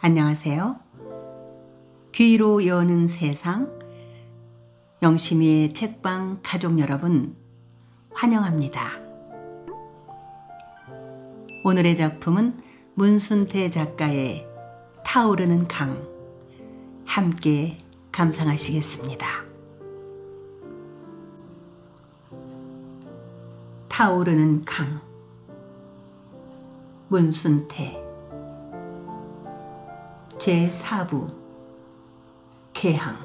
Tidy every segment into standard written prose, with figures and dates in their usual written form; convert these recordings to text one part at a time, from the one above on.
안녕하세요. 귀로 여는 세상, 영심이의 책방 가족 여러분 환영합니다. 오늘의 작품은 문순태 작가의 타오르는 강, 함께 감상하시겠습니다. 타오르는 강, 문순태 제4부 개항.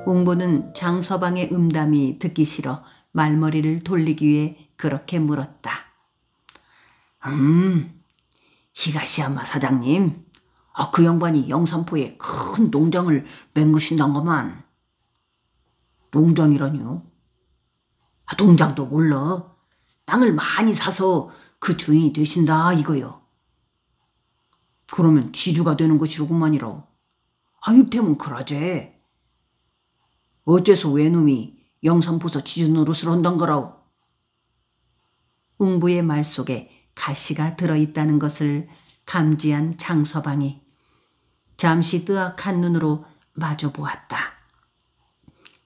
웅보는 장서방의 음담이 듣기 싫어 말머리를 돌리기 위해 그렇게 물었다. 히가시야마 사장님, 그 양반이 영산포에 큰 농장을 맹그신단거만. 농장이라뇨? 농장도 몰라. 땅을 많이 사서 그 주인이 되신다 이거요. 그러면 지주가 되는 것이로구만이라. 이때면 그러제. 어째서 외놈이 영산포서 지주 노릇을 한단 거라오. 웅부의 말 속에 가시가 들어있다는 것을 감지한 장서방이 잠시 뜨악한 눈으로 마주 보았다.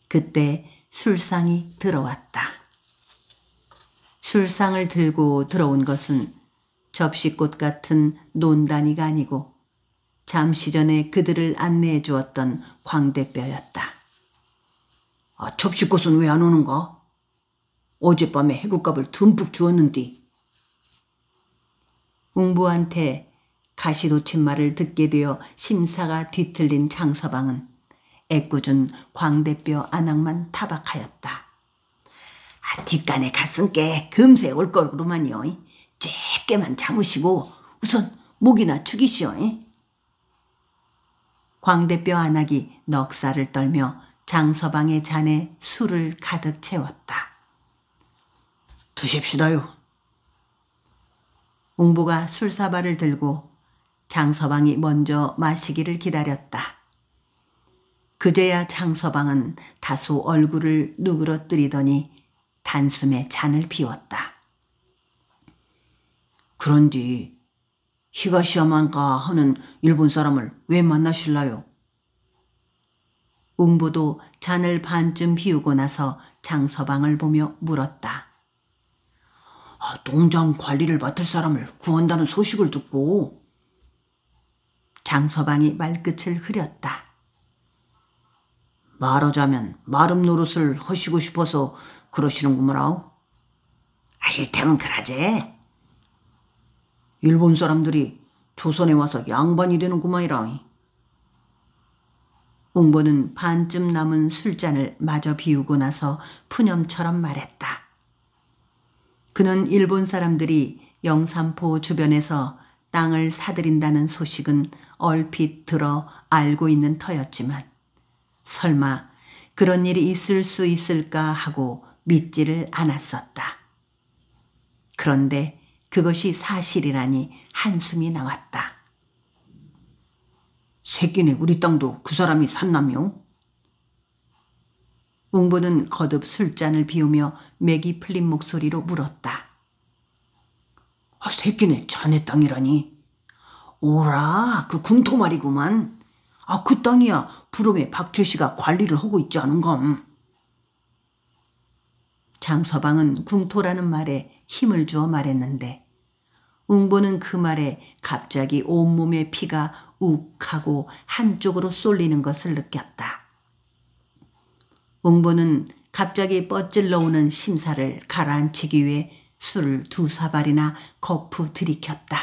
그때 술상이 들어왔다. 술상을 들고 들어온 것은 접시꽃 같은 논단이가 아니고 잠시 전에 그들을 안내해 주었던 광대뼈였다. 접시꽃은 왜 안 오는가? 어젯밤에 해굿값을 듬뿍 주었는디. 웅부한테 가시 놓친 말을 듣게 되어 심사가 뒤틀린 장서방은 애꿎은 광대뼈 안악만 타박하였다. 뒷간에 갔은께 금세 올 걸그로만요. 쬐게만 참으시고 우선 목이나 축이시오. 광대뼈 안악이 넉살을 떨며 장서방의 잔에 술을 가득 채웠다. 드십시다요. 웅부가 술사발을 들고 장서방이 먼저 마시기를 기다렸다. 그제야 장서방은 다소 얼굴을 누그러뜨리더니 단숨에 잔을 비웠다. 그런디 히가시야만가 하는 일본 사람을 왜 만나실라요? 웅부도 잔을 반쯤 비우고 나서 장서방을 보며 물었다. 농장 관리를 맡을 사람을 구한다는 소식을 듣고. 장서방이 말끝을 흐렸다. 말하자면 마름 노릇을 하시고 싶어서 그러시는구먼. 일테면 그러제. 일본 사람들이 조선에 와서 양반이 되는구만이라. 웅보는 반쯤 남은 술잔을 마저 비우고 나서 푸념처럼 말했다. 그는 일본 사람들이 영산포 주변에서 땅을 사들인다는 소식은 얼핏 들어 알고 있는 터였지만 설마 그런 일이 있을 수 있을까 하고 믿지를 않았었다. 그런데 그것이 사실이라니 한숨이 나왔다. 새끼네 우리 땅도 그 사람이 샀나며? 웅부는 거듭 술잔을 비우며 맥이 풀린 목소리로 물었다. 새끼네 자네 땅이라니. 오라, 그 궁토 말이구만. 그 땅이야 부름에 박최씨가 관리를 하고 있지 않은감. 장서방은 궁토라는 말에 힘을 주어 말했는데 웅보는 그 말에 갑자기 온몸의 피가 욱하고 한쪽으로 쏠리는 것을 느꼈다. 웅보는 갑자기 뻗질러 오는 심사를 가라앉히기 위해 술을 2사발이나 거푸 들이켰다.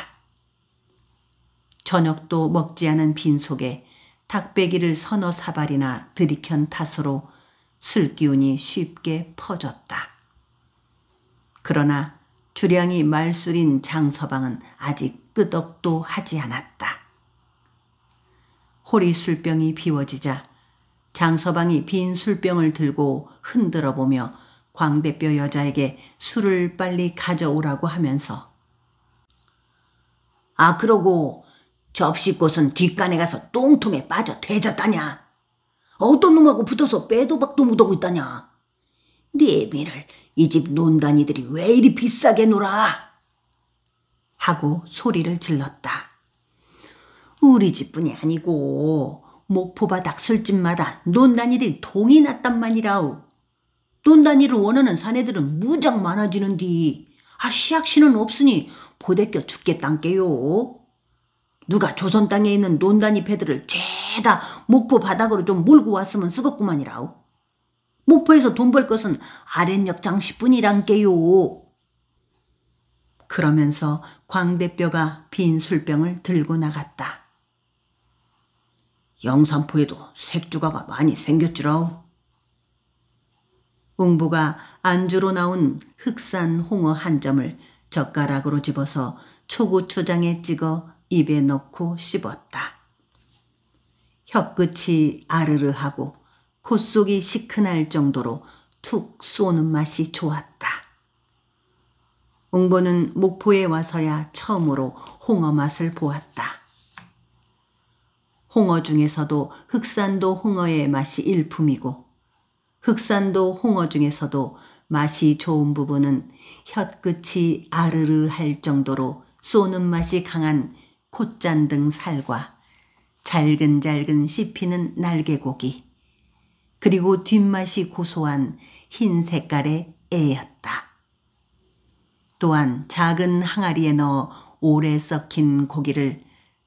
저녁도 먹지 않은 빈속에 닭배기를 서너 사발이나 들이켠 탓으로 술기운이 쉽게 퍼졌다. 그러나 주량이 말술인 장서방은 아직 끄덕도 하지 않았다. 호리 술병이 비워지자 장서방이 빈 술병을 들고 흔들어 보며 광대뼈 여자에게 술을 빨리 가져오라고 하면서 그러고 접시꽃은 뒷간에 가서 똥통에 빠져 되졌다냐. 어떤 놈하고 붙어서 빼도 박도 못하고 있다냐. 네 애비를 이 집 논다니들이 왜 이리 비싸게 놀아? 하고 소리를 질렀다. 우리 집뿐이 아니고 목포바닥 술집마다 논다니들이 동이 났단말이라우. 논다니를 원하는 사내들은 무장 많아지는디 시약신은 없으니 보대껴 죽겠단께요. 누가 조선 땅에 있는 논다니 패들을 죄다 목포 바닥으로 좀 몰고 왔으면 쓰겠구만이라우. 목포에서 돈 벌 것은 아랫역 장씨뿐이란께요. 그러면서 광대뼈가 빈 술병을 들고 나갔다. 영산포에도 색주가가 많이 생겼지라우. 웅부가 안주로 나온 흑산 홍어 한 점을 젓가락으로 집어서 초고추장에 찍어 입에 넣고 씹었다. 혀끝이 아르르하고 콧속이 시큰할 정도로 툭 쏘는 맛이 좋았다. 웅보는 목포에 와서야 처음으로 홍어 맛을 보았다. 홍어 중에서도 흑산도 홍어의 맛이 일품이고 흑산도 홍어 중에서도 맛이 좋은 부분은 혀끝이 아르르 할 정도로 쏘는 맛이 강한 콧잔등 살과 잘근잘근 씹히는 날개고기, 그리고 뒷맛이 고소한 흰 색깔의 애였다. 또한 작은 항아리에 넣어 오래 썩힌 고기를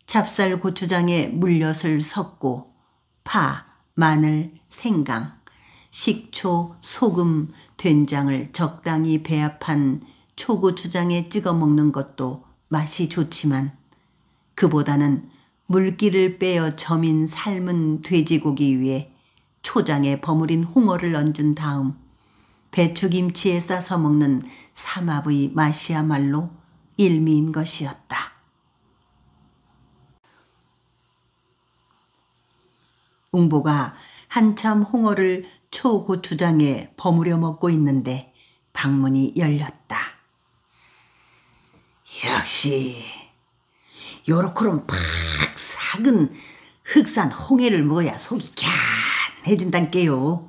찹쌀 고추장에 물엿을 섞고 파, 마늘, 생강, 식초, 소금, 된장을 적당히 배합한 초고추장에 찍어 먹는 것도 맛이 좋지만 그보다는 물기를 빼어 점인 삶은 돼지고기 위에 초장에 버무린 홍어를 얹은 다음 배추김치에 싸서 먹는 삼합의 맛이야말로 일미인 것이었다. 웅보가 한참 홍어를 초고추장에 버무려 먹고 있는데 방문이 열렸다. 역시 요렇게는 팍 삭은 흑산 홍해를 먹어야 속이 갸해진단께요.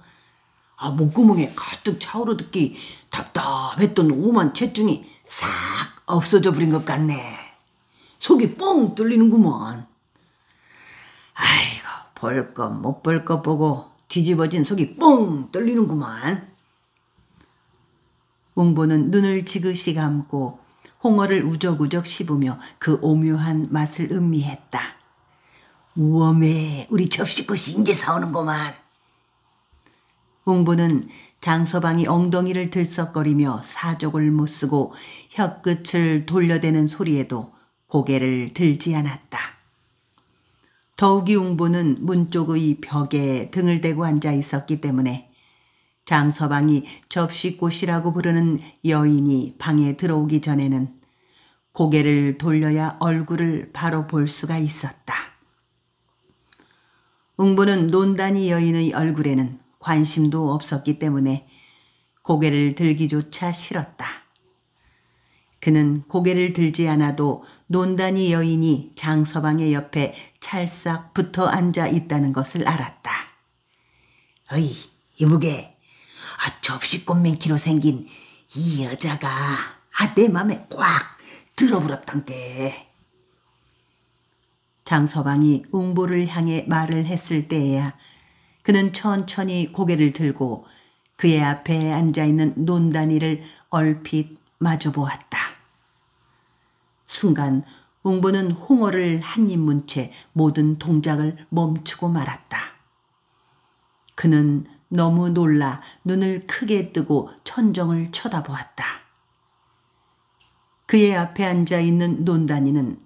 목구멍에 가득 차오르듣기 답답했던 오만 체중이 싹 없어져 버린 것 같네. 속이 뻥 뚫리는구먼. 아이고, 볼 것 못 볼 것 보고 뒤집어진 속이 뻥 뚫리는구만. 웅보는 눈을 지그시 감고 홍어를 우적우적 씹으며 그 오묘한 맛을 음미했다. 우엄해, 우리 접시꽃이 이제 사오는구만. 웅보는 장서방이 엉덩이를 들썩거리며 사족을 못쓰고 혀끝을 돌려대는 소리에도 고개를 들지 않았다. 더욱이 웅보는 문 쪽의 벽에 등을 대고 앉아 있었기 때문에 장서방이 접시꽃이라고 부르는 여인이 방에 들어오기 전에는 고개를 돌려야 얼굴을 바로 볼 수가 있었다. 웅보는 논다니 여인의 얼굴에는 관심도 없었기 때문에 고개를 들기조차 싫었다. 그는 고개를 들지 않아도 논다니 여인이 장서방의 옆에 찰싹 붙어 앉아 있다는 것을 알았다. 어이, 이보게, 접시꽃 맹키로 생긴 이 여자가 내 맘에 꽉 들어버렸단께. 장서방이 웅보를 향해 말을 했을 때에야 그는 천천히 고개를 들고 그의 앞에 앉아있는 논다니를 얼핏 마주보았다. 순간 웅보는 홍어를 한 입 문 채 모든 동작을 멈추고 말았다. 그는 너무 놀라 눈을 크게 뜨고 천정을 쳐다보았다. 그의 앞에 앉아있는 논다니는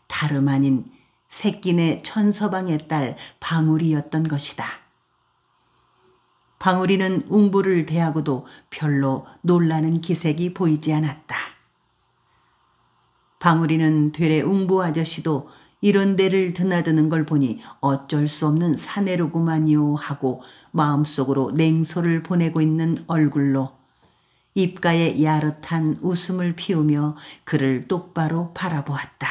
다름 아닌 새끼네 천서방의 딸 방울이였던 것이다. 방울이는 웅보를 대하고도 별로 놀라는 기색이 보이지 않았다. 방울이는 되레 웅보 아저씨도 이런 데를 드나드는 걸 보니 어쩔 수 없는 사내로구만요 하고 마음속으로 냉소를 보내고 있는 얼굴로 입가에 야릇한 웃음을 피우며 그를 똑바로 바라보았다.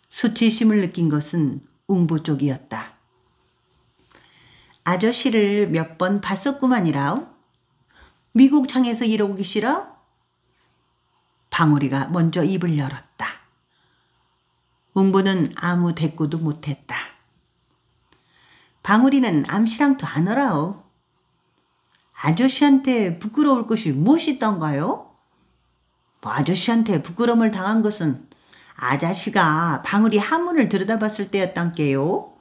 수치심을 느낀 것은 웅보 쪽이었다. 아저씨를 몇 번 봤었구만이라오. 미국 창에서 이러기 싫어? 방울이가 먼저 입을 열었다. 웅부는 아무 대꾸도 못했다. 방울이는 암시랑도 안 하라오. 아저씨한테 부끄러울 것이 무엇이 있던가요? 뭐 아저씨한테 부끄러움을 당한 것은 아저씨가 방울이 한문을 들여다봤을 때였단께요.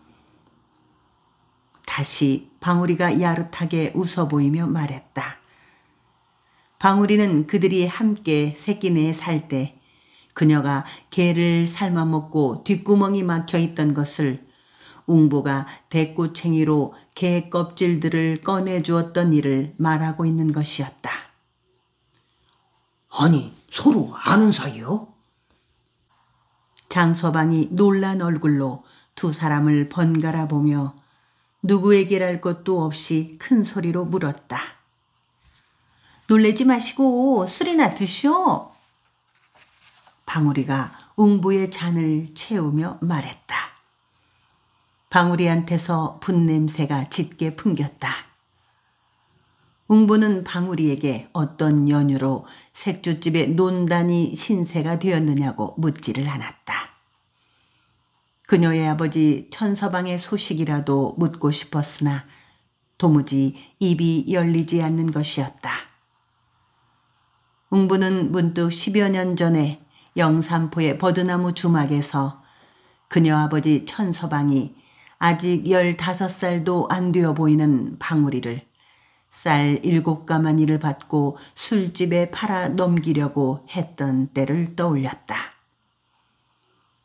다시 방울이가 야릇하게 웃어 보이며 말했다. 방울이는 그들이 함께 새끼내에 살 때 그녀가 개를 삶아먹고 뒷구멍이 막혀있던 것을 웅보가 대꼬챙이로 개 껍질들을 꺼내주었던 일을 말하고 있는 것이었다. 아니, 서로 아는 사이요? 장서방이 놀란 얼굴로 두 사람을 번갈아 보며 누구에게랄 것도 없이 큰 소리로 물었다. 놀래지 마시고 술이나 드시오. 방울이가 웅부의 잔을 채우며 말했다. 방울이한테서 분냄새가 짙게 풍겼다. 웅부는 방울이에게 어떤 연유로 색주집의 논단이 신세가 되었느냐고 묻지를 않았다. 그녀의 아버지 천서방의 소식이라도 묻고 싶었으나 도무지 입이 열리지 않는 것이었다. 웅부는 문득 10여 년 전에 영산포의 버드나무 주막에서 그녀 아버지 천서방이 아직 15살도 안 되어 보이는 방울이를 쌀 7가마니를 받고 술집에 팔아 넘기려고 했던 때를 떠올렸다.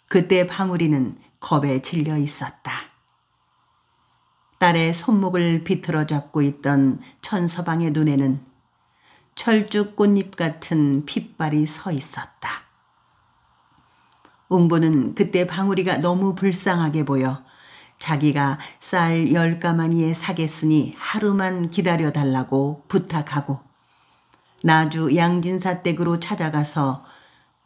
그때 방울이는 겁에 질려 있었다. 딸의 손목을 비틀어 잡고 있던 천서방의 눈에는 철쭉 꽃잎 같은 핏발이 서 있었다. 웅보는 그때 방울이가 너무 불쌍하게 보여 자기가 쌀 10가마니에 사겠으니 하루만 기다려달라고 부탁하고 나주 양진사 댁으로 찾아가서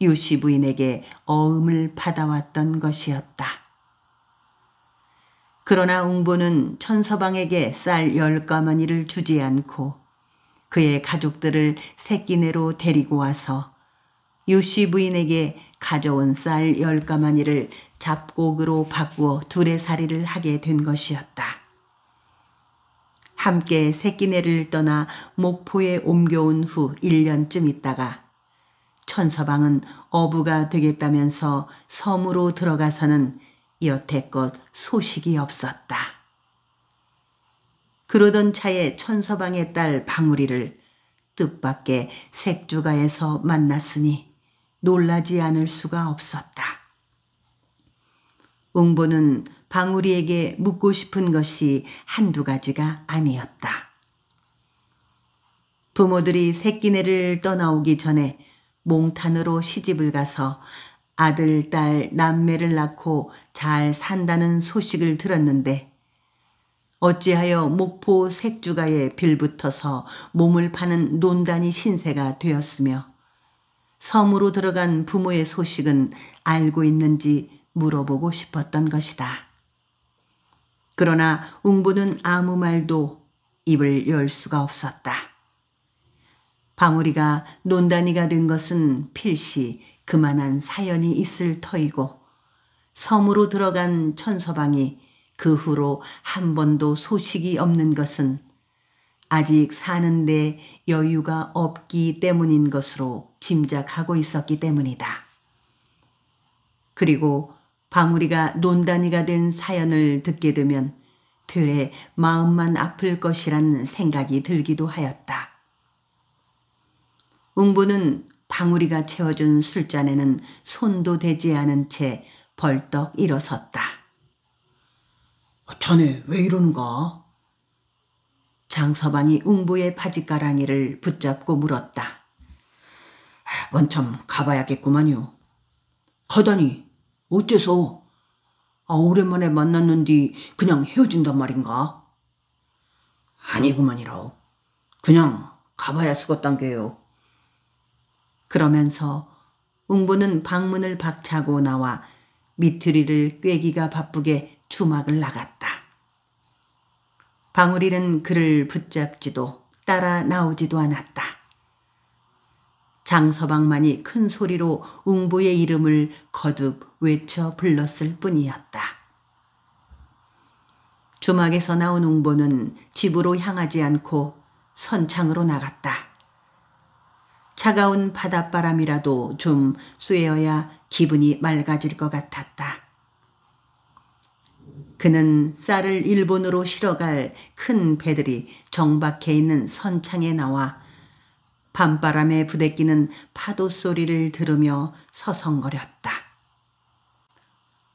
유씨 부인에게 어음을 받아왔던 것이었다. 그러나 웅보는 천서방에게 쌀 10가마니를 주지 않고 그의 가족들을 새끼내로 데리고 와서 유씨 부인에게 가져온 쌀 10가마니를 잡곡으로 바꾸어 두레살이를 하게 된 것이었다. 함께 새끼내를 떠나 목포에 옮겨온 후 1년쯤 있다가 천서방은 어부가 되겠다면서 섬으로 들어가서는 여태껏 소식이 없었다. 그러던 차에 천서방의 딸 방울이를 뜻밖의 색주가에서 만났으니 놀라지 않을 수가 없었다. 웅보는 방울이에게 묻고 싶은 것이 한두 가지가 아니었다. 부모들이 새끼내를 떠나오기 전에 몽탄으로 시집을 가서 아들, 딸, 남매를 낳고 잘 산다는 소식을 들었는데 어찌하여 목포 색주가에 빌붙어서 몸을 파는 논단이 신세가 되었으며 섬으로 들어간 부모의 소식은 알고 있는지 물어보고 싶었던 것이다. 그러나 웅부는 아무 말도 입을 열 수가 없었다. 방울이가 논단이가 된 것은 필시 그만한 사연이 있을 터이고 섬으로 들어간 천서방이 그 후로 한 번도 소식이 없는 것은 아직 사는데 여유가 없기 때문인 것으로 짐작하고 있었기 때문이다. 그리고 방울이가 논단이가 된 사연을 듣게 되면 되레 마음만 아플 것이란 생각이 들기도 하였다. 웅부는 방울이가 채워준 술잔에는 손도 대지 않은 채 벌떡 일어섰다. 자네 왜 이러는가? 장서방이 웅부의 바지가랑이를 붙잡고 물었다. 원참 가봐야겠구만요. 가다니 어째서? 오랜만에 만났는디 그냥 헤어진단 말인가? 아니구만이라오. 그냥 가봐야 쓰겄단 게요. 그러면서 웅부는 방문을 박차고 나와 미투리를 꿰기가 바쁘게 주막을 나갔다. 방울이는 그를 붙잡지도 따라 나오지도 않았다. 장서방만이 큰 소리로 웅부의 이름을 거듭 외쳐 불렀을 뿐이었다. 주막에서 나온 웅보는 집으로 향하지 않고 선창으로 나갔다. 차가운 바닷바람이라도 좀 쐬어야 기분이 맑아질 것 같았다. 그는 쌀을 일본으로 실어갈 큰 배들이 정박해 있는 선창에 나와 밤바람에 부대끼는 파도 소리를 들으며 서성거렸다.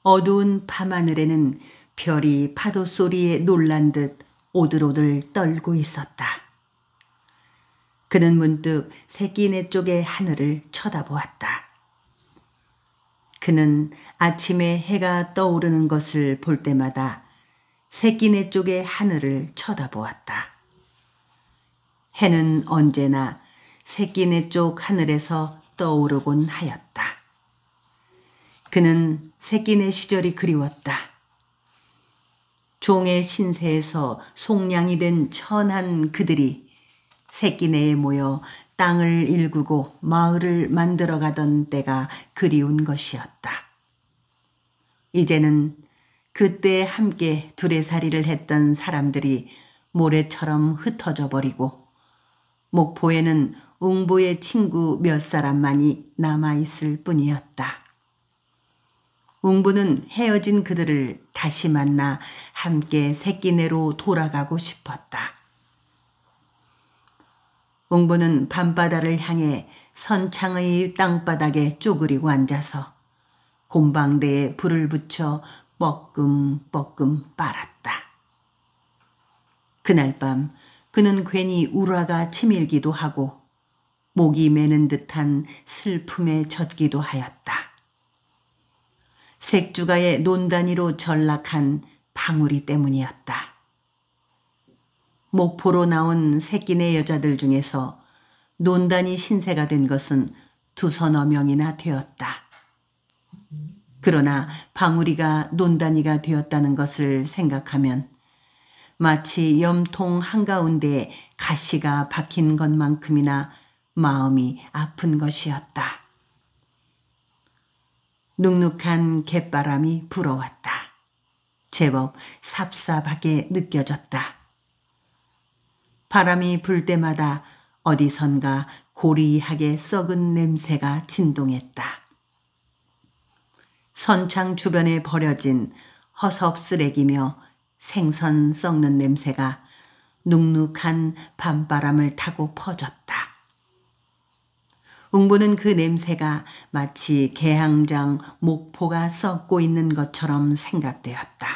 어두운 밤하늘에는 별이 파도 소리에 놀란 듯 오들오들 떨고 있었다. 그는 문득 새끼네 쪽의 하늘을 쳐다보았다. 그는 아침에 해가 떠오르는 것을 볼 때마다 새끼네 쪽의 하늘을 쳐다보았다. 해는 언제나 새끼네 쪽 하늘에서 떠오르곤 하였다. 그는 새끼네 시절이 그리웠다. 종의 신세에서 속량이 된 천한 그들이 새끼네에 모여 땅을 일구고 마을을 만들어가던 때가 그리운 것이었다. 이제는 그때 함께 두레살이를 했던 사람들이 모래처럼 흩어져 버리고 목포에는 웅보의 친구 몇 사람만이 남아있을 뿐이었다. 웅부는 헤어진 그들을 다시 만나 함께 새끼네로 돌아가고 싶었다. 웅부는 밤바다를 향해 선창의 땅바닥에 쪼그리고 앉아서 곰방대에 불을 붙여 뻐끔뻐끔 빨았다. 그날 밤 그는 괜히 우라가 치밀기도 하고 목이 메는 듯한 슬픔에 젖기도 하였다. 색주가의 논단위로 전락한 방울이 때문이었다. 목포로 나온 새끼네 여자들 중에서 논단이 신세가 된 것은 두서너 명이나 되었다. 그러나 방울이가 논단이가 되었다는 것을 생각하면 마치 염통 한가운데에 가시가 박힌 것만큼이나 마음이 아픈 것이었다. 눅눅한 갯바람이 불어왔다. 제법 삽삽하게 느껴졌다. 바람이 불 때마다 어디선가 고리하게 썩은 냄새가 진동했다. 선창 주변에 버려진 허섭 쓰레기며 생선 썩는 냄새가 눅눅한 밤바람을 타고 퍼졌다. 웅부는 그 냄새가 마치 개항장 목포가 썩고 있는 것처럼 생각되었다.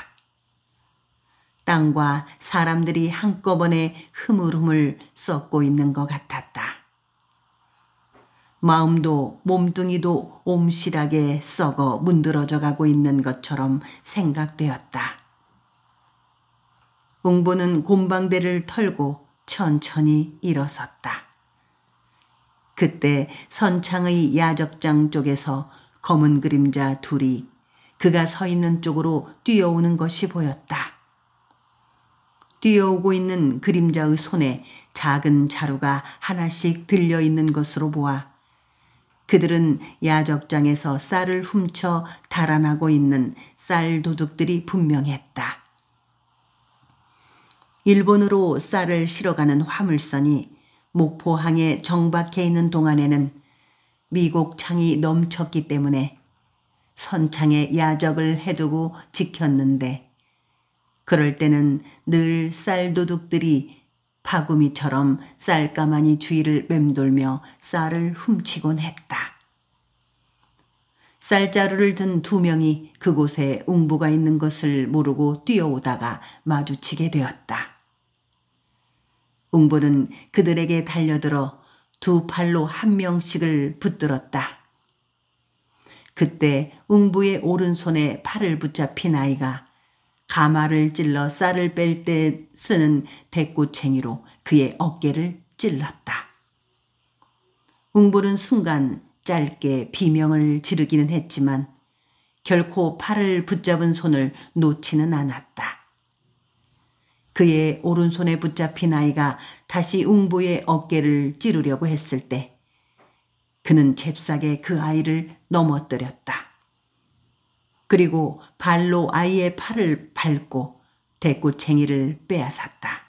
땅과 사람들이 한꺼번에 흐물흐물 썩고 있는 것 같았다. 마음도 몸뚱이도 옴실하게 썩어 문드러져 가고 있는 것처럼 생각되었다. 웅부는 곰방대를 털고 천천히 일어섰다. 그때 선창의 야적장 쪽에서 검은 그림자 둘이 그가 서 있는 쪽으로 뛰어오는 것이 보였다. 뛰어오고 있는 그림자의 손에 작은 자루가 하나씩 들려있는 것으로 보아 그들은 야적장에서 쌀을 훔쳐 달아나고 있는 쌀 도둑들이 분명했다. 일본으로 쌀을 실어가는 화물선이 목포항에 정박해 있는 동안에는 미곡창이 넘쳤기 때문에 선창에 야적을 해두고 지켰는데 그럴 때는 늘 쌀도둑들이 파구미처럼 쌀가마니 주위를 맴돌며 쌀을 훔치곤 했다. 쌀자루를 든 두 명이 그곳에 웅부가 있는 것을 모르고 뛰어오다가 마주치게 되었다. 웅부는 그들에게 달려들어 두 팔로 한 명씩을 붙들었다. 그때 웅부의 오른손에 팔을 붙잡힌 아이가 가마를 찔러 쌀을 뺄 때 쓰는 대꼬챙이로 그의 어깨를 찔렀다. 웅부는 순간 짧게 비명을 지르기는 했지만 결코 팔을 붙잡은 손을 놓지는 않았다. 그의 오른손에 붙잡힌 아이가 다시 웅부의 어깨를 찌르려고 했을 때 그는 잽싸게 그 아이를 넘어뜨렸다. 그리고 발로 아이의 팔을 밟고 대꽃챙이를 빼앗았다.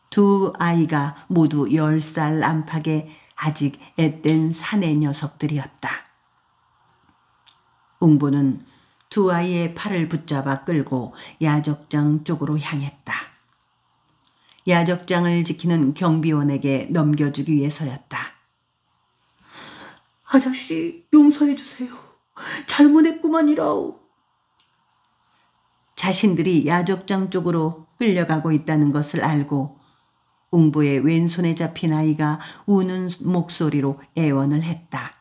두 아이가 모두 10살 안팎의 아직 앳된 사내 녀석들이었다. 웅보는 두 아이의 팔을 붙잡아 끌고 야적장 쪽으로 향했다. 야적장을 지키는 경비원에게 넘겨주기 위해서였다. 아저씨, 용서해 주세요. 잘못했구만이라오. 자신들이 야적장 쪽으로 끌려가고 있다는 것을 알고 웅보의 왼손에 잡힌 아이가 우는 목소리로 애원을 했다.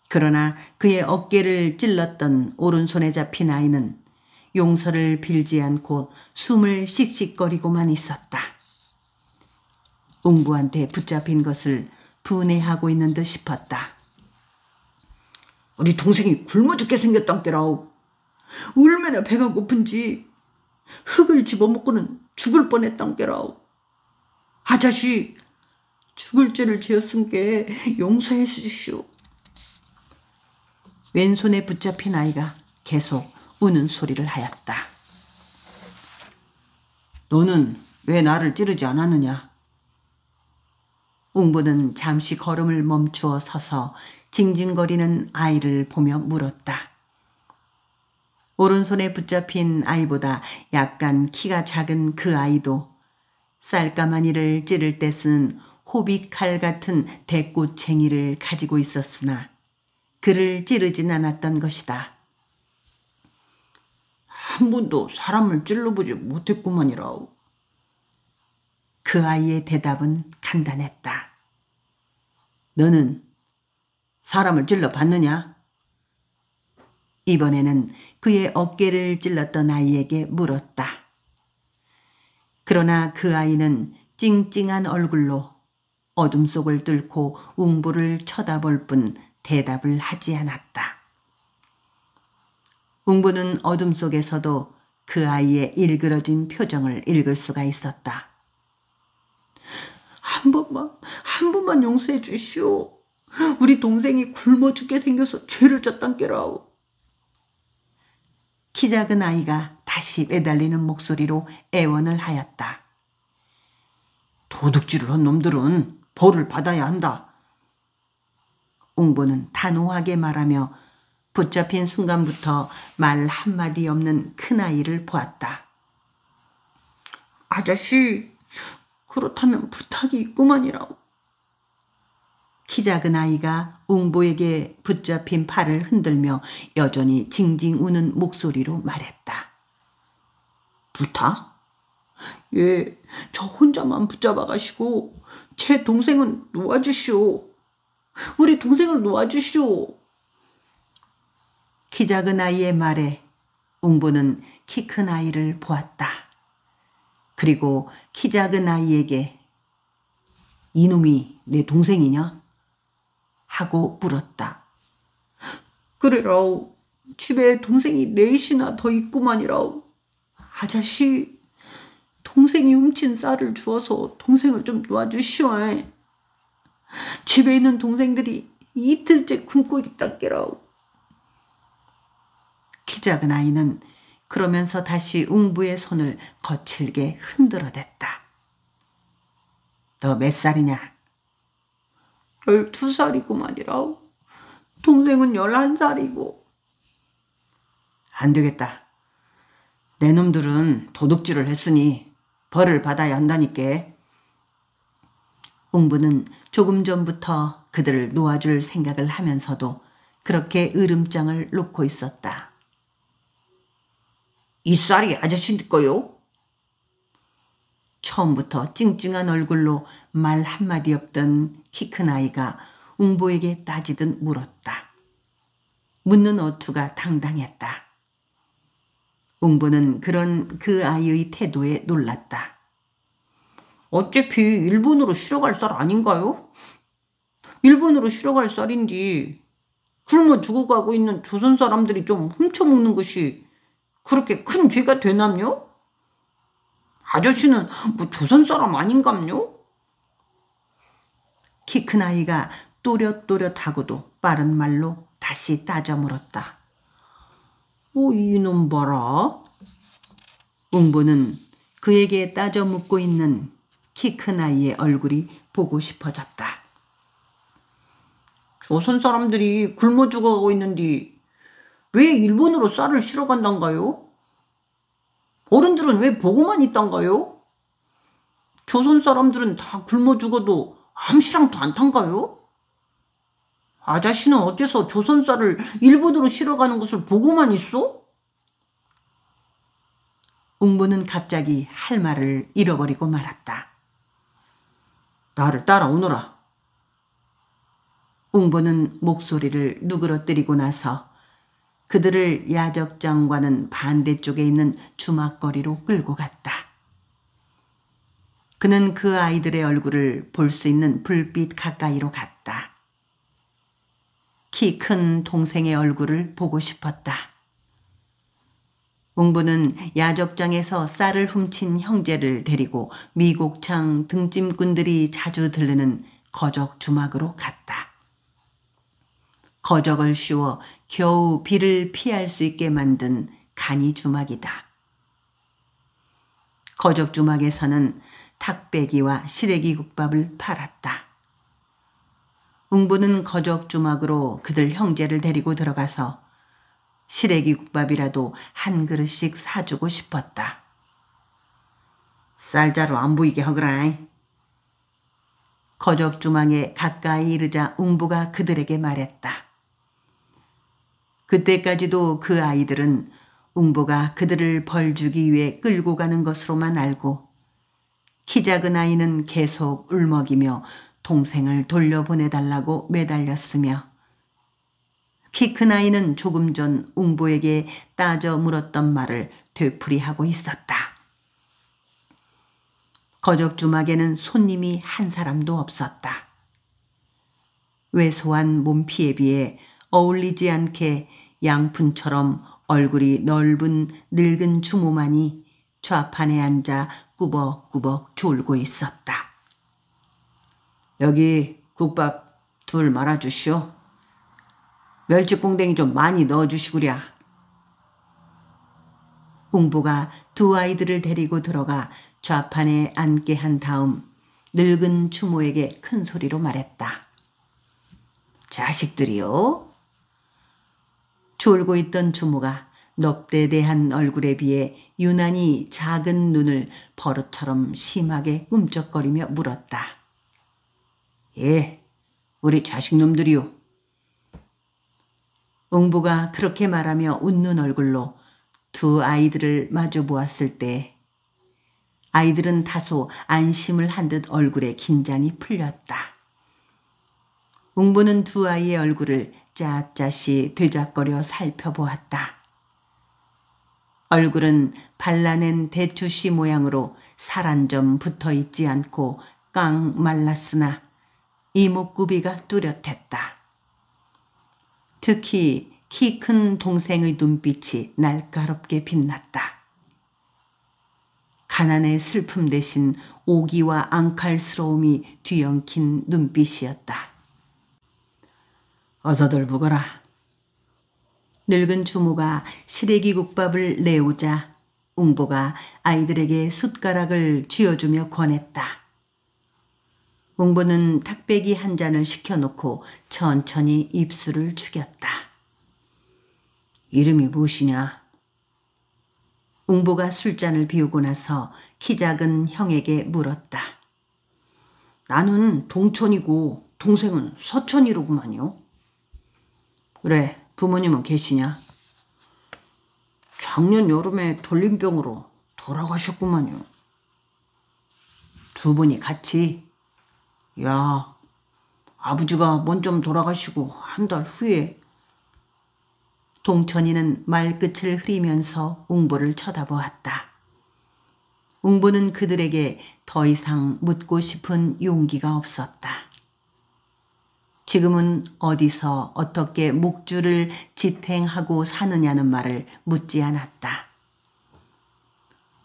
그러나 그의 어깨를 찔렀던 오른손에 잡힌 아이는 용서를 빌지 않고 숨을 씩씩거리고만 있었다. 웅보한테 붙잡힌 것을 분해하고 있는 듯 싶었다. 우리 동생이 굶어 죽게 생겼단께라오. 얼마나 배가 고픈지 흙을 집어먹고는 죽을 뻔했단께라오. 아저씨, 죽을 죄를 지었은게 용서해 주시오. 왼손에 붙잡힌 아이가 계속 우는 소리를 하였다. 너는 왜 나를 찌르지 않았느냐? 웅보는 잠시 걸음을 멈추어 서서 징징거리는 아이를 보며 물었다. 오른손에 붙잡힌 아이보다 약간 키가 작은 그 아이도 쌀가마니를 찌를 때 쓰는 호비칼 같은 대꽃챙이를 가지고 있었으나 그를 찌르진 않았던 것이다. 한 번도 사람을 찔러보지 못했구만이라오. 그 아이의 대답은 간단했다. 너는 사람을 찔러봤느냐? 이번에는 그의 어깨를 찔렀던 아이에게 물었다. 그러나 그 아이는 찡찡한 얼굴로 어둠 속을 뚫고 웅보를 쳐다볼 뿐 대답을 하지 않았다. 웅보는 어둠 속에서도 그 아이의 일그러진 표정을 읽을 수가 있었다. 한 번만 용서해 주시오. 우리 동생이 굶어 죽게 생겨서 죄를 졌단께라오. 키 작은 아이가 다시 매달리는 목소리로 애원을 하였다. 도둑질을 한 놈들은 벌을 받아야 한다. 웅보는 단호하게 말하며 붙잡힌 순간부터 말 한마디 없는 큰아이를 보았다. 아저씨, 그렇다면 부탁이 있구만이라오. 키 작은 아이가 웅보에게 붙잡힌 팔을 흔들며 여전히 징징 우는 목소리로 말했다. 부탁? 예, 저 혼자만 붙잡아 가시고 제 동생은 놓아주시오. 우리 동생을 놓아주시오. 키 작은 아이의 말에 웅보는 키 큰 아이를 보았다. 그리고 키 작은 아이에게 이놈이 내 동생이냐? 하고 물었다. 그래라오. 집에 동생이 넷이나 더 있구만이라오. 아저씨, 동생이 훔친 쌀을 주어서 동생을 좀 놓아주시오. 집에 있는 동생들이 이틀째 굶고 있단께라오. 키 작은 아이는 그러면서 다시 웅부의 손을 거칠게 흔들어댔다. 너 몇 살이냐? 12살이구만이라오. 동생은 11살이고. 안 되겠다. 내 놈들은 도둑질을 했으니 벌을 받아야 한다니까. 웅부는 조금 전부터 그들을 놓아줄 생각을 하면서도 그렇게 으름장을 놓고 있었다. 이 쌀이 아저씨 거요? 처음부터 찡찡한 얼굴로 말 한마디 없던 키 큰 아이가 웅보에게 따지듯 물었다. 묻는 어투가 당당했다. 웅보는 그런 그 아이의 태도에 놀랐다. 어차피 일본으로 실어갈 쌀 아닌가요? 일본으로 실어갈 쌀인지 굶어 죽어가고 있는 조선 사람들이 좀 훔쳐먹는 것이 그렇게 큰 죄가 되남요? 아저씨는 뭐 조선 사람 아닌감요? 키 큰 아이가 또렷또렷하고도 빠른 말로 다시 따져 물었다. 이놈 봐라. 웅보는 그에게 따져 묻고 있는 키 큰 아이의 얼굴이 보고 싶어졌다. 조선 사람들이 굶어 죽어가고 있는데 왜 일본으로 쌀을 실어 간단가요? 어른들은 왜 보고만 있단가요? 조선 사람들은 다 굶어 죽어도 암시랑도 안 탄가요? 아자씨는 어째서 조선 쌀을 일본으로 실어 가는 것을 보고만 있어? 웅보는 갑자기 할 말을 잃어버리고 말았다. 나를 따라오너라. 웅보는 목소리를 누그러뜨리고 나서 그들을 야적장과는 반대쪽에 있는 주막거리로 끌고 갔다. 그는 그 아이들의 얼굴을 볼 수 있는 불빛 가까이로 갔다. 키 큰 동생의 얼굴을 보고 싶었다. 웅부는 야적장에서 쌀을 훔친 형제를 데리고 미곡창 등짐꾼들이 자주 들르는 거적 주막으로 갔다. 거적을 씌워 겨우 비를 피할 수 있게 만든 간이 주막이다. 거적 주막에서는 탁배기와 시래기 국밥을 팔았다. 웅부는 거적 주막으로 그들 형제를 데리고 들어가서 시래기 국밥이라도 한 그릇씩 사주고 싶었다. 쌀자루 안 보이게 하거라. 거적 주막에 가까이 이르자 웅부가 그들에게 말했다. 그때까지도 그 아이들은 웅보가 그들을 벌주기 위해 끌고 가는 것으로만 알고 키 작은 아이는 계속 울먹이며 동생을 돌려보내달라고 매달렸으며 키 큰 아이는 조금 전 웅보에게 따져 물었던 말을 되풀이하고 있었다. 거적 주막에는 손님이 한 사람도 없었다. 왜소한 몸피에 비해 어울리지 않게 양푼처럼 얼굴이 넓은 늙은 주모만이 좌판에 앉아 꾸벅꾸벅 졸고 있었다. 여기 국밥 둘 말아주시오. 멸치뽕댕이 좀 많이 넣어주시구랴. 웅보가 두 아이들을 데리고 들어가 좌판에 앉게 한 다음 늙은 주모에게 큰 소리로 말했다. 자식들이요. 졸고 있던 주모가 넙대대한 얼굴에 비해 유난히 작은 눈을 버릇처럼 심하게 꿈쩍거리며 물었다. 예, 우리 자식놈들이요. 웅부가 그렇게 말하며 웃는 얼굴로 두 아이들을 마주 보았을 때 아이들은 다소 안심을 한 듯 얼굴에 긴장이 풀렸다. 웅부는 두 아이의 얼굴을 샅샅이 되작거려 살펴보았다. 얼굴은 발라낸 대추씨 모양으로 살 한 점 붙어 있지 않고 깡 말랐으나 이목구비가 뚜렷했다. 특히 키 큰 동생의 눈빛이 날카롭게 빛났다. 가난의 슬픔 대신 오기와 앙칼스러움이 뒤엉킨 눈빛이었다. 어서들 묵어라. 늙은 주모가 시래기 국밥을 내오자 웅보가 아이들에게 숟가락을 쥐어주며 권했다. 웅보는 탁배기 한 잔을 시켜놓고 천천히 입술을 죽였다. 이름이 무엇이냐? 웅보가 술잔을 비우고 나서 키 작은 형에게 물었다. 나는 동천이고 동생은 서천이로구만요. 그래, 부모님은 계시냐? 작년 여름에 돌림병으로 돌아가셨구만요. 두 분이 같이? 야, 아버지가 먼저 돌아가시고 한 달 후에. 동천이는 말끝을 흐리면서 웅보를 쳐다보았다. 웅보는 그들에게 더 이상 묻고 싶은 용기가 없었다. 지금은 어디서 어떻게 목줄을 지탱하고 사느냐는 말을 묻지 않았다.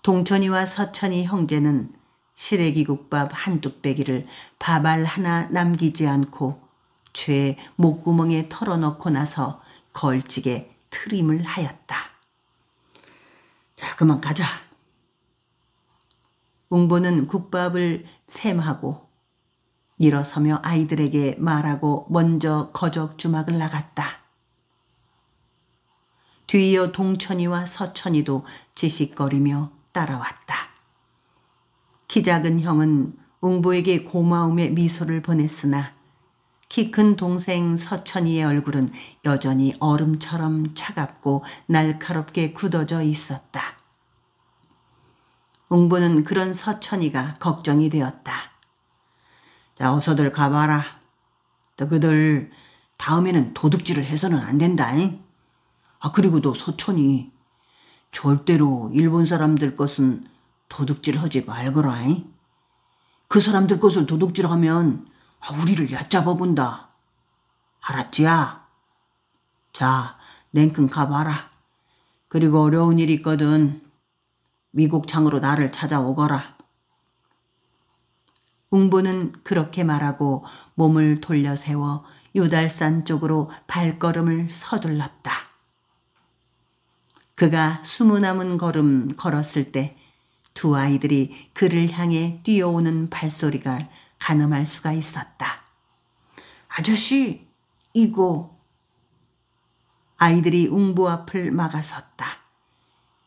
동천이와 서천이 형제는 시래기국밥 한 뚝배기를 밥알 하나 남기지 않고 죄 목구멍에 털어넣고 나서 걸치게 트림을 하였다. 자, 그만 가자. 웅보는 국밥을 셈하고 일어서며 아이들에게 말하고 먼저 거적 주막을 나갔다. 뒤이어 동천이와 서천이도 지식거리며 따라왔다. 키 작은 형은 웅보에게 고마움의 미소를 보냈으나 키 큰 동생 서천이의 얼굴은 여전히 얼음처럼 차갑고 날카롭게 굳어져 있었다. 웅보는 그런 서천이가 걱정이 되었다. 자, 어서들 가봐라. 너희들 다음에는 도둑질을 해서는 안 된다. 그리고 너 서천이 절대로 일본 사람들 것은 도둑질하지 말거라. 그 사람들 것을 도둑질하면 우리를 얕잡아 본다. 알았지야? 자, 냉큼 가봐라. 그리고 어려운 일 있거든 미국 창으로 나를 찾아오거라. 웅보는 그렇게 말하고 몸을 돌려 세워 유달산 쪽으로 발걸음을 서둘렀다. 그가 20 남은 걸음 걸었을 때 두 아이들이 그를 향해 뛰어오는 발소리가 가늠할 수가 있었다. 아저씨, 이거. 아이들이 웅보 앞을 막아섰다.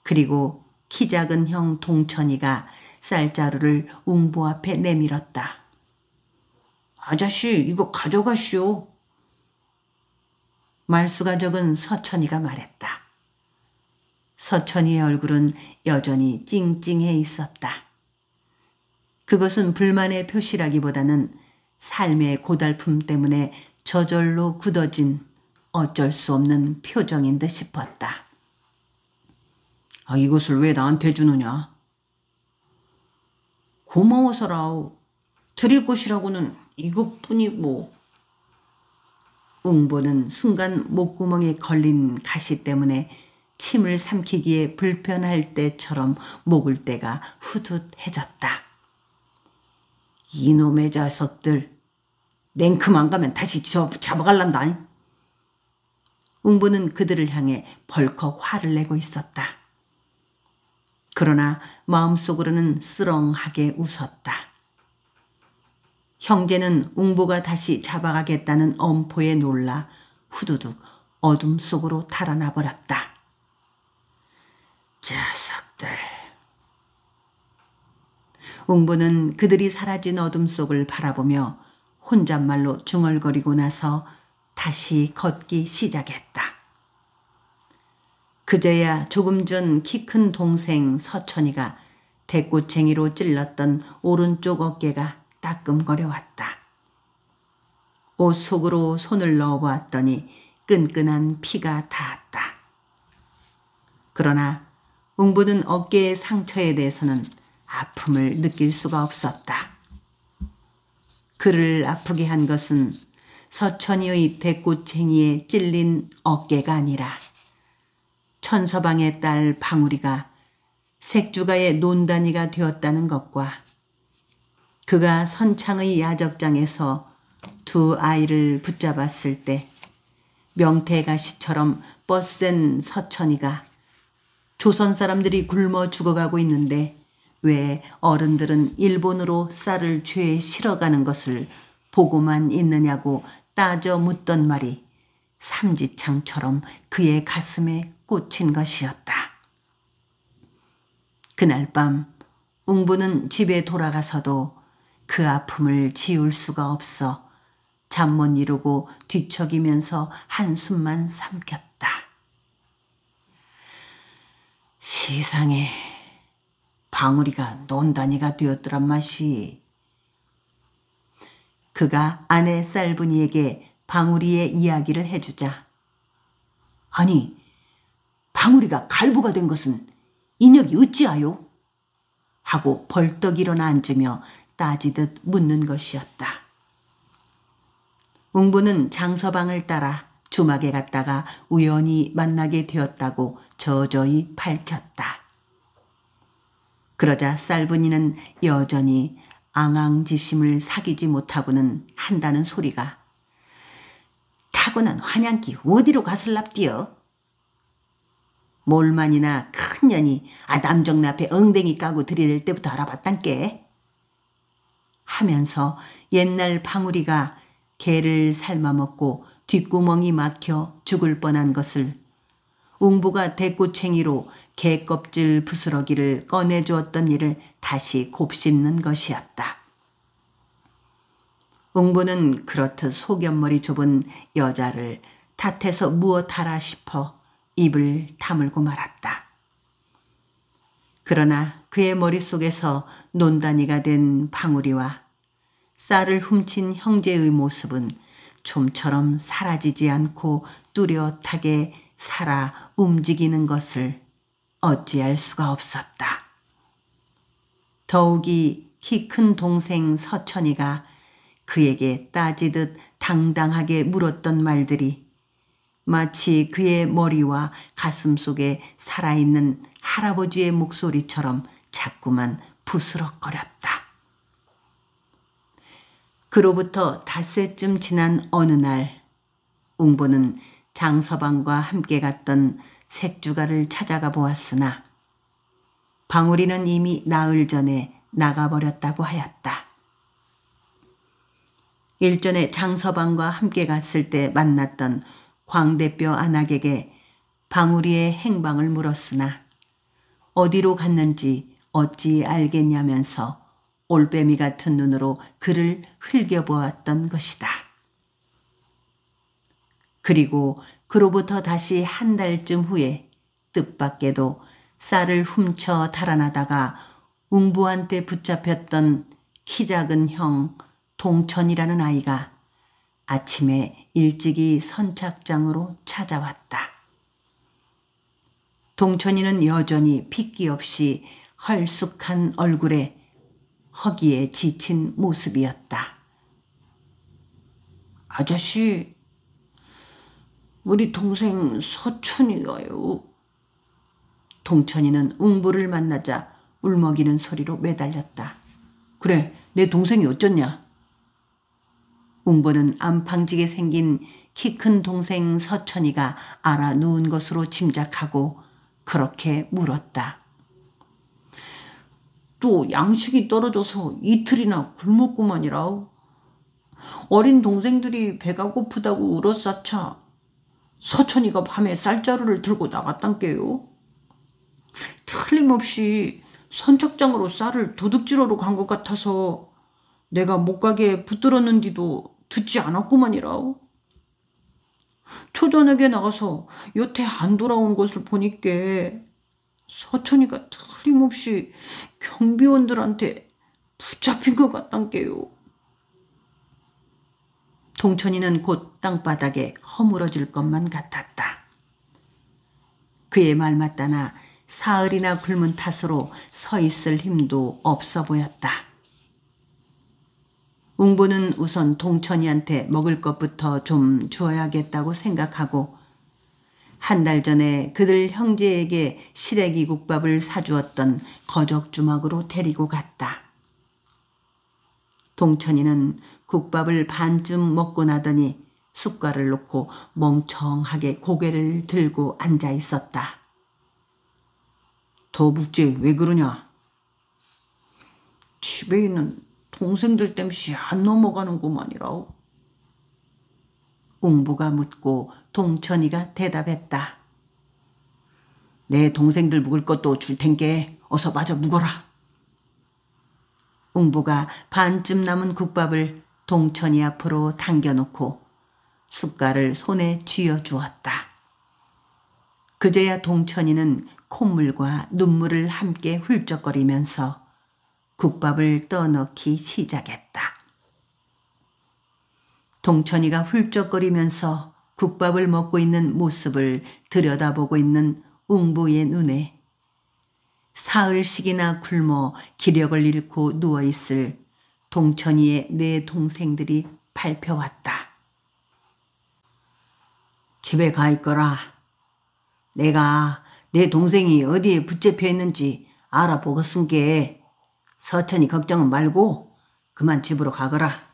그리고 키 작은 형 동천이가 쌀자루를 웅보 앞에 내밀었다. 아저씨, 이거 가져가시오. 말수가 적은 서천이가 말했다. 서천이의 얼굴은 여전히 찡찡해 있었다. 그것은 불만의 표시라기보다는 삶의 고달픔 때문에 저절로 굳어진 어쩔 수 없는 표정인 듯 싶었다. 이것을 왜 나한테 주느냐? 고마워서라우. 드릴 것이라고는 이것뿐이고. 웅보는 순간 목구멍에 걸린 가시 때문에 침을 삼키기에 불편할 때처럼 목을 때가 후둣해졌다. 이놈의 자석들. 냉큼 안 가면 다시 잡아갈란다. 웅보는 그들을 향해 벌컥 화를 내고 있었다. 그러나 마음속으로는 쓰렁하게 웃었다. 형제는 웅보가 다시 잡아가겠다는 엄포에 놀라 후두둑 어둠 속으로 달아나 버렸다. 자석들. 웅보는 그들이 사라진 어둠 속을 바라보며 혼잣말로 중얼거리고 나서 다시 걷기 시작했다. 그제야 조금 전 키 큰 동생 서천이가 대꽃쟁이로 찔렀던 오른쪽 어깨가 따끔거려 왔다. 옷 속으로 손을 넣어보았더니 끈끈한 피가 닿았다. 그러나 웅보는 어깨의 상처에 대해서는 아픔을 느낄 수가 없었다. 그를 아프게 한 것은 서천이의 대꽃쟁이에 찔린 어깨가 아니라 천서방의 딸 방울이가 색주가의 논단이가 되었다는 것과 그가 선창의 야적장에서 두 아이를 붙잡았을 때 명태가시처럼 뻗센 서천이가 조선 사람들이 굶어 죽어가고 있는데 왜 어른들은 일본으로 쌀을 죄에 실어가는 것을 보고만 있느냐고 따져 묻던 말이 삼지창처럼 그의 가슴에 꽂힌 것이었다. 그날 밤 웅부는 집에 돌아가서도 그 아픔을 지울 수가 없어 잠 못 이루고 뒤척이면서 한숨만 삼켰다. 세상에 방울이가 논단이가 되었더란 맛이. 그가 아내 쌀분이에게 방울이의 이야기를 해주자 아니 방울이가 갈부가 된 것은 인혁이 어찌하요? 하고 벌떡 일어나 앉으며 따지듯 묻는 것이었다. 웅부는 장서방을 따라 주막에 갔다가 우연히 만나게 되었다고 저저히 밝혔다. 그러자 쌀분이는 여전히 앙앙지심을 사귀지 못하고는 한다는 소리가 타고난 환양기 어디로 갔을랍디요? 몰만이나 큰 년이 남정네 앞에 엉덩이 까고 들이댈 때부터 알아봤단께 하면서 옛날 방울이가 개를 삶아먹고 뒷구멍이 막혀 죽을 뻔한 것을 웅부가 대꼬챙이로 개 껍질 부스러기를 꺼내주었던 일을 다시 곱씹는 것이었다. 웅부는 그렇듯 소견머리 좁은 여자를 탓해서 무엇하라 싶어 입을 다물고 말았다. 그러나 그의 머릿속에서 논단이가 된 방울이와 쌀을 훔친 형제의 모습은 좀처럼 사라지지 않고 뚜렷하게 살아 움직이는 것을 어찌할 수가 없었다. 더욱이 키 큰 동생 서천이가 그에게 따지듯 당당하게 물었던 말들이 마치 그의 머리와 가슴 속에 살아있는 할아버지의 목소리처럼 자꾸만 부스럭거렸다. 그로부터 닷새쯤 지난 어느 날 웅보는 장서방과 함께 갔던 색주가를 찾아가 보았으나 방울이는 이미 나흘 전에 나가버렸다고 하였다. 일전에 장서방과 함께 갔을 때 만났던 광대뼈 안악에게 방울이의 행방을 물었으나 어디로 갔는지 어찌 알겠냐면서 올빼미 같은 눈으로 그를 흘겨보았던 것이다. 그리고 그로부터 다시 한 달쯤 후에 뜻밖에도 쌀을 훔쳐 달아나다가 웅부한테 붙잡혔던 키 작은 형 동천이라는 아이가 아침에 일찍이 선착장으로 찾아왔다. 동천이는 여전히 핏기 없이 헐쑥한 얼굴에 허기에 지친 모습이었다. 아저씨, 우리 동생 서천이가요. 동천이는 웅부를 만나자 울먹이는 소리로 매달렸다. 그래, 내 동생이 어쩌냐? 웅부는 안팡지게 생긴 키 큰 동생 서천이가 알아 누운 것으로 짐작하고 그렇게 물었다. 또 양식이 떨어져서 이틀이나 굶었구만이라. 어린 동생들이 배가 고프다고 울었사차 서천이가 밤에 쌀자루를 들고 나갔단께요. 틀림없이 선착장으로 쌀을 도둑질하러 간 것 같아서 내가 못 가게 붙들었는디도 듣지 않았구만이라. 초저녁에 나가서 여태 안 돌아온 것을 보니까 서천이가 틀림없이 경비원들한테 붙잡힌 것 같단께요. 동천이는 곧 땅바닥에 허물어질 것만 같았다. 그의 말 맞다나 사흘이나 굶은 탓으로 서 있을 힘도 없어 보였다. 웅부는 우선 동천이한테 먹을 것부터 좀 주어야겠다고 생각하고 한 달 전에 그들 형제에게 시래기 국밥을 사주었던 거적주먹으로 데리고 갔다. 동천이는 국밥을 반쯤 먹고 나더니 숟갈을 놓고 멍청하게 고개를 들고 앉아 있었다. 도북지 왜 그러냐? 집에 있는 동생들 땜시 안 넘어가는구만이라. 웅부가 묻고 동천이가 대답했다. 내 동생들 묵을 것도 줄 텐께 어서 마저 묵어라. 웅부가 반쯤 남은 국밥을 동천이 앞으로 당겨놓고 숟갈을 손에 쥐어주었다. 그제야 동천이는 콧물과 눈물을 함께 훌쩍거리면서 국밥을 떠넣기 시작했다. 동천이가 훌쩍거리면서 국밥을 먹고 있는 모습을 들여다보고 있는 웅부의 눈에 사흘씩이나 굶어 기력을 잃고 누워있을 동천이의 네 동생들이 밟혀왔다. 집에 가 있거라. 내가 내 동생이 어디에 붙잡혀 있는지 알아보고 쓴 게 서천이 걱정은 말고 그만 집으로 가거라.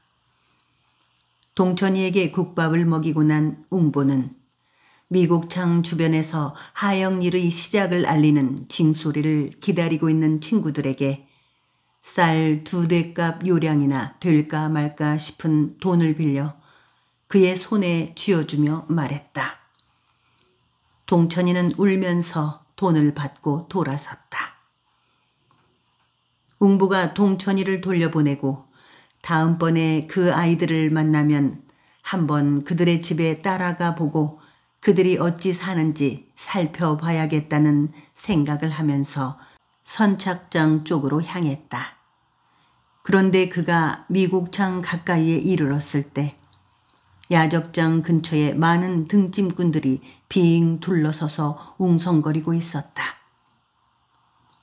동천이에게 국밥을 먹이고 난 웅보는 미국창 주변에서 하영일의 시작을 알리는 징소리를 기다리고 있는 친구들에게 쌀 2대 값 요량이나 될까 말까 싶은 돈을 빌려 그의 손에 쥐어주며 말했다. 동천이는 울면서 돈을 받고 돌아섰다. 웅부가 동천이를 돌려보내고 다음번에 그 아이들을 만나면 한번 그들의 집에 따라가 보고 그들이 어찌 사는지 살펴봐야겠다는 생각을 하면서 선착장 쪽으로 향했다. 그런데 그가 미국창 가까이에 이르렀을 때 야적장 근처에 많은 등짐꾼들이 빙 둘러서서 웅성거리고 있었다.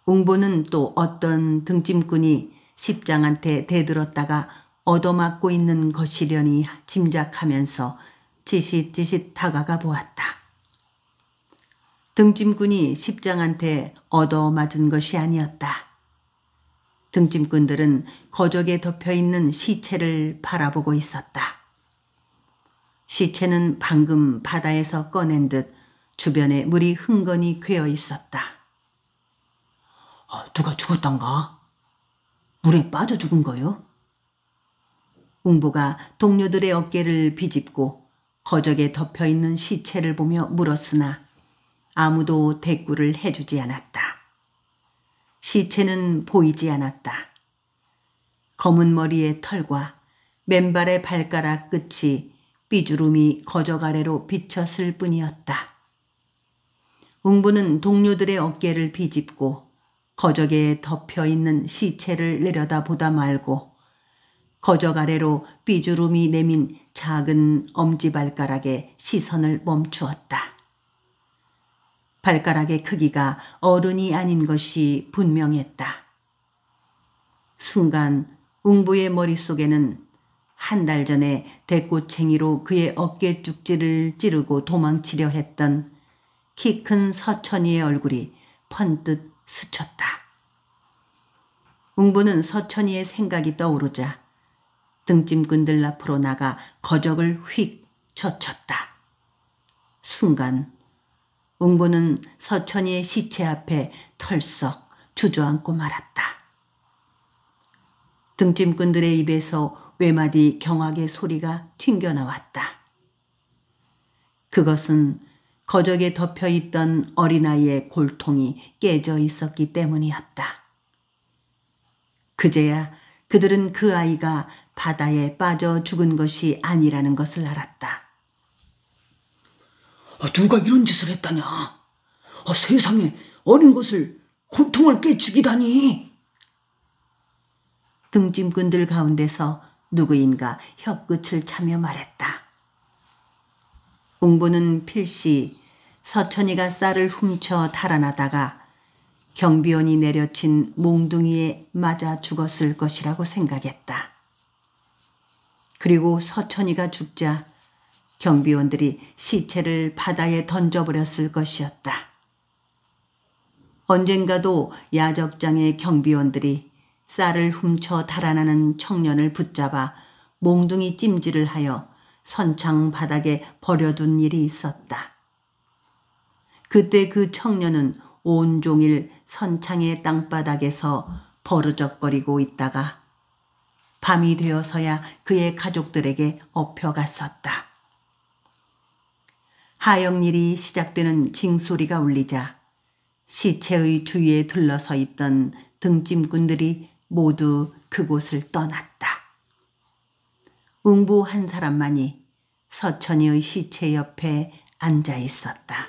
웅보는 또 어떤 등짐꾼이 십장한테 대들었다가 얻어맞고 있는 것이려니 짐작하면서 찌싯찌싯 다가가 보았다. 등짐꾼이 십장한테 얻어맞은 것이 아니었다. 등짐꾼들은 거적에 덮여있는 시체를 바라보고 있었다. 시체는 방금 바다에서 꺼낸 듯 주변에 물이 흥건히 괴어 있었다. 누가 죽었던가? 물에 빠져 죽은 거요? 웅보가 동료들의 어깨를 비집고 거적에 덮여있는 시체를 보며 물었으나 아무도 대꾸를 해주지 않았다. 시체는 보이지 않았다. 검은 머리의 털과 맨발의 발가락 끝이 삐주름이 거적 아래로 비쳤을 뿐이었다. 웅부는 동료들의 어깨를 비집고 거적에 덮여있는 시체를 내려다보다 말고 거적 아래로 삐주름이 내민 작은 엄지발가락에 시선을 멈추었다. 발가락의 크기가 어른이 아닌 것이 분명했다. 순간 웅부의 머릿속에는 한 달 전에 대꼬챙이로 그의 어깨 쭉지를 찌르고 도망치려 했던 키 큰 서천이의 얼굴이 번뜩 스쳤다. 웅부는 서천이의 생각이 떠오르자 등짐꾼들 앞으로 나가 거적을 휙 젖혔다. 순간 웅부는 서천이의 시체 앞에 털썩 주저앉고 말았다. 등짐꾼들의 입에서 외마디 경악의 소리가 튕겨나왔다. 그것은 거적에 덮여있던 어린아이의 골통이 깨져 있었기 때문이었다. 그제야 그들은 그 아이가 바다에 빠져 죽은 것이 아니라는 것을 알았다. 누가 이런 짓을 했다냐? 세상에 어린 것을 골통을 깨 죽이다니. 등짐꾼들 가운데서 누구인가 혀끝을 차며 말했다. 웅부는 필시 서천이가 쌀을 훔쳐 달아나다가 경비원이 내려친 몽둥이에 맞아 죽었을 것이라고 생각했다. 그리고 서천이가 죽자 경비원들이 시체를 바다에 던져버렸을 것이었다. 언젠가도 야적장의 경비원들이 쌀을 훔쳐 달아나는 청년을 붙잡아 몽둥이 찜질을 하여 선창 바닥에 버려둔 일이 있었다. 그때 그 청년은 온종일 선창의 땅바닥에서 버르적거리고 있다가 밤이 되어서야 그의 가족들에게 업혀갔었다. 하영일이 시작되는 징소리가 울리자 시체의 주위에 둘러서 있던 등짐꾼들이 모두 그곳을 떠났다. 웅부 한 사람만이 서천이의 시체 옆에 앉아 있었다.